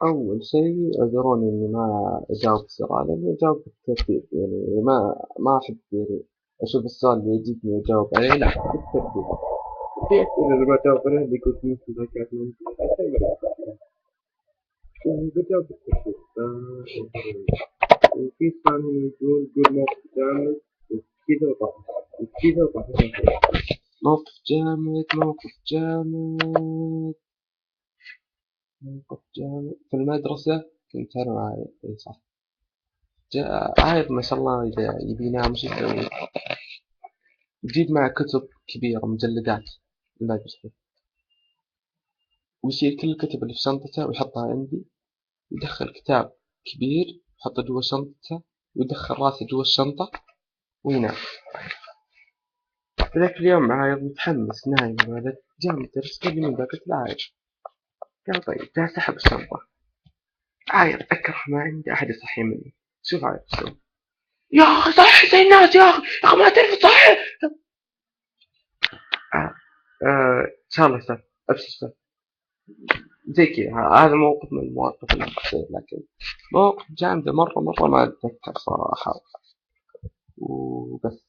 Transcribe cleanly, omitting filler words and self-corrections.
أول شيء اعذروني إني ما أجاوب بسرعة، لأني أجاوب بالترتيب، يعني ما أحب يعني أشوف السؤال اللي يجيبني أجاوب عليه، لا بالترتيب. في أسئلة اللي بجاوب عليها اللي يقول في مثل ذكاء بجاوب بالترتيب. وفي سؤال هنا يقول قول موقف جامد وكذا وضعف، وكذا وضعف. موقف جامد، موقف جامد، موقف جامد في المدرسة. كنت أنا معي، إي صح. عايد ما شاء الله إذا يبي ينام وش يسوي؟ يجيب معه كتب كبيرة، مجلدات المدرسة، ويشيل كل الكتب اللي في شنطته ويحطها عندي، ويدخل كتاب كبير يحطه جوا شنطته، ويدخل راسه جوا الشنطة وينام. ذاك اليوم عايض متحمس نايم، الولد جاء مدرس قال لي من ذا، قلت له عايض. قال طيب، جاء سحب الشنطة. عايض أكره ما عندي أحد يصحي مني. شوف عايض شو يا أخي، صحي زي الناس يا أخي، يا أخي ما تعرف تصحي. آه. إن شاء الله أستاذ، أبشر أستاذ. زي كذا، هذا موقف من المواقف اللي تصير، لكن مواقف جامدة مرة مرة ما أتذكر صراحة. وبس.